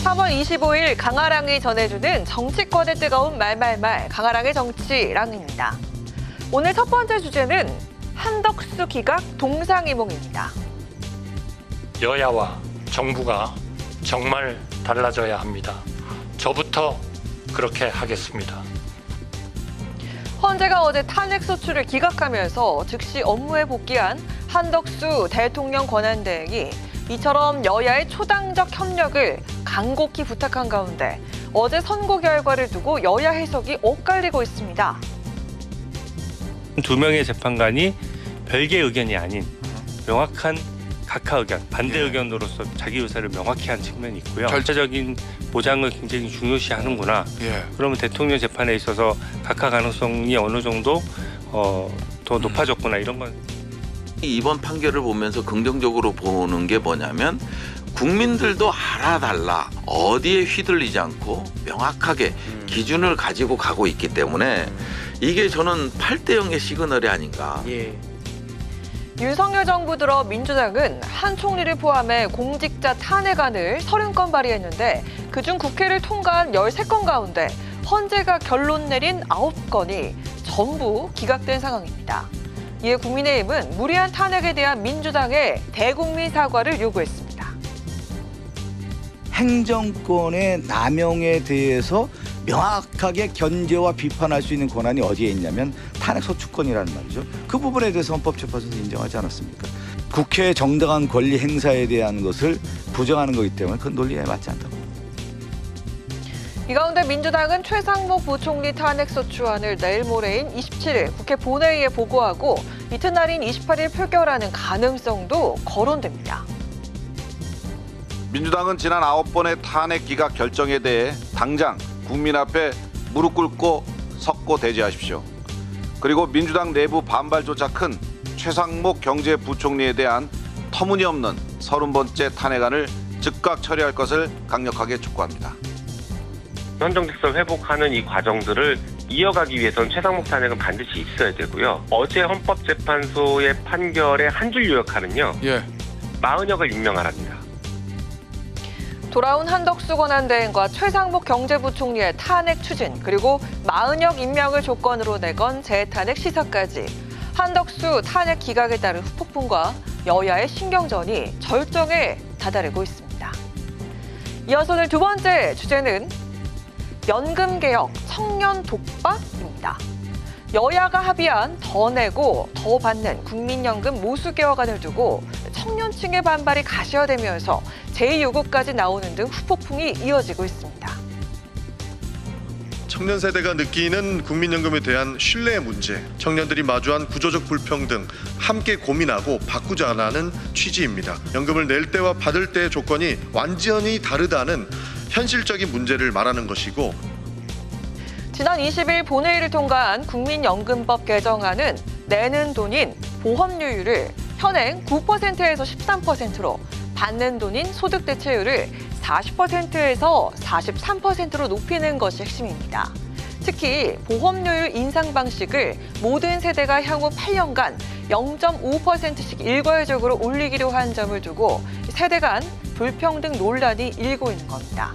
3월 25일 강아랑이 전해주는 정치권의 뜨거운 말말말 강아랑의 정치랑입니다. 오늘 첫 번째 주제는 한덕수 기각 동상이몽입니다. 여야와 정부가 정말 달라져야 합니다. 저부터 그렇게 하겠습니다. 헌재가 어제 탄핵소추를 기각하면서 즉시 업무에 복귀한 한덕수 대통령 권한대행이 이처럼 여야의 초당적 협력을 간곡히 부탁한 가운데 어제 선고 결과를 두고 여야 해석이 엇갈리고 있습니다. 두 명의 재판관이 별개의 의견이 아닌 명확한 각하 의견, 반대 의견으로서 자기 의사를 명확히 한 측면이 있고요. 절차적인 보장을 굉장히 중요시하는구나. 그러면 대통령 재판에 있어서 각하 가능성이 어느 정도 더 높아졌구나 이런 건. 이번 판결을 보면서 긍정적으로 보는 게 뭐냐면 국민들도 알아달라. 어디에 휘둘리지 않고 명확하게 기준을 가지고 가고 있기 때문에 이게 저는 8대0의 시그널이 아닌가. 윤석열 정부 들어 민주당은 한 총리를 포함해 공직자 탄핵안을 30건 발의했는데 그중 국회를 통과한 13건 가운데 헌재가 결론 내린 9건이 전부 기각된 상황입니다. 이에 국민의힘은 무리한 탄핵에 대한 민주당의 대국민 사과를 요구했습니다. 행정권의 남용에 대해서 명확하게 견제와 비판할 수 있는 권한이 어디에 있냐면 탄핵소추권이라는 말이죠. 그 부분에 대해서 헌법재판소는 인정하지 않았습니까? 국회의 정당한 권리 행사에 대한 것을 부정하는 거기 때문에 그건 논리에 맞지 않다고. 이 가운데 민주당은 최상목 부총리 탄핵소추안을 내일 모레인 27일 국회 본회의에 보고하고 이튿날인 28일 표결하는 가능성도 거론됩니다. 민주당은 지난 9번의 탄핵 기각 결정에 대해 당장 국민 앞에 무릎 꿇고 섰고 대지하십시오. 그리고 민주당 내부 반발조차 큰 최상목 경제부총리에 대한 터무니없는 30번째 탄핵안을 즉각 처리할 것을 강력하게 촉구합니다. 현 정직성 회복하는 이 과정들을 이어가기 위해서는 최상목 탄핵은 반드시 있어야 되고요. 어제 헌법재판소의 판결의 한 줄 요약하는요. 마은혁을 임명하랍니다. 돌아온 한덕수 권한대행과 최상목 경제부총리의 탄핵 추진 그리고 마은혁 임명을 조건으로 내건 재탄핵 시사까지 한덕수 탄핵 기각에 따른 후폭풍과 여야의 신경전이 절정에 다다르고 있습니다. 이어서 오늘 두 번째 주제는 연금개혁, 청년 독박입니다. 여야가 합의한 더 내고 더 받는 국민연금 모수개혁안을 두고 청년층의 반발이 가시화되면서 제2요구까지 나오는 등 후폭풍이 이어지고 있습니다. 청년 세대가 느끼는 국민연금에 대한 신뢰의 문제, 청년들이 마주한 구조적 불평등 함께 고민하고 바꾸자라는 취지입니다. 연금을 낼 때와 받을 때의 조건이 완전히 다르다는 현실적인 문제를 말하는 것이고, 지난 20일 본회의를 통과한 국민연금법 개정안은 내는 돈인 보험료율을 현행 9%에서 13%로 받는 돈인 소득 대체율을 40%에서 43%로 높이는 것이 핵심입니다. 특히 보험료율 인상 방식을 모든 세대가 향후 8년간 0.5%씩 일괄적으로 올리기로 한 점을 두고 세대 간 불평등 논란이 일고 있는 겁니다.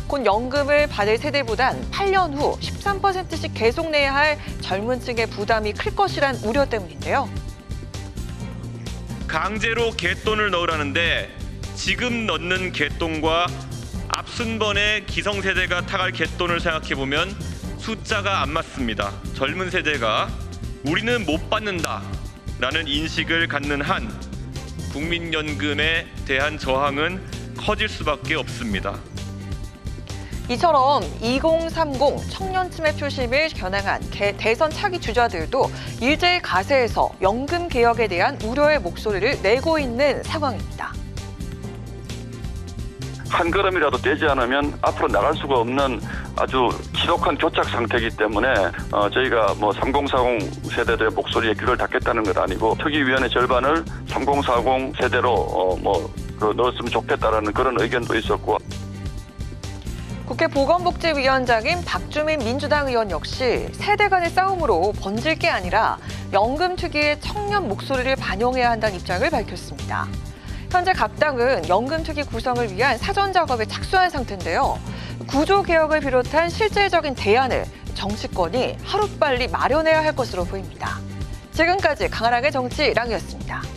곧 연금을 받을 세대보단 8년 후 13%씩 계속 내야 할 젊은 층의 부담이 클 것이란 우려 때문인데요. 강제로 갯돈을 넣으라는데 지금 넣는 갯돈과 앞순번에 기성세대가 타갈 갯돈을 생각해보면 숫자가 안 맞습니다. 젊은 세대가 우리는 못 받는다라는 인식을 갖는 한 국민연금에 대한 저항은 커질 수밖에 없습니다. 이처럼 2030 청년층의 표심을 겨냥한 대선 차기 주자들도 일제히 가세에서 연금 개혁에 대한 우려의 목소리를 내고 있는 상황입니다. 한 걸음이라도 떼지 않으면 앞으로 나갈 수가 없는 아주 지독한 교착 상태이기 때문에 저희가 3040 세대들의 목소리에 귀를 닫겠다는 건 아니고 특위위원회 절반을 3040 세대로 넣었으면 좋겠다라는 그런 의견도 있었고. 국회 보건복지위원장인 박주민 민주당 의원 역시 세대 간의 싸움으로 번질 게 아니라 연금 특유의 청년 목소리를 반영해야 한다는 입장을 밝혔습니다. 현재 각당은 연금특위 구성을 위한 사전 작업에 착수한 상태인데요. 구조 개혁을 비롯한 실질적인 대안을 정치권이 하루빨리 마련해야 할 것으로 보입니다. 지금까지 강아랑의 정치랑이었습니다.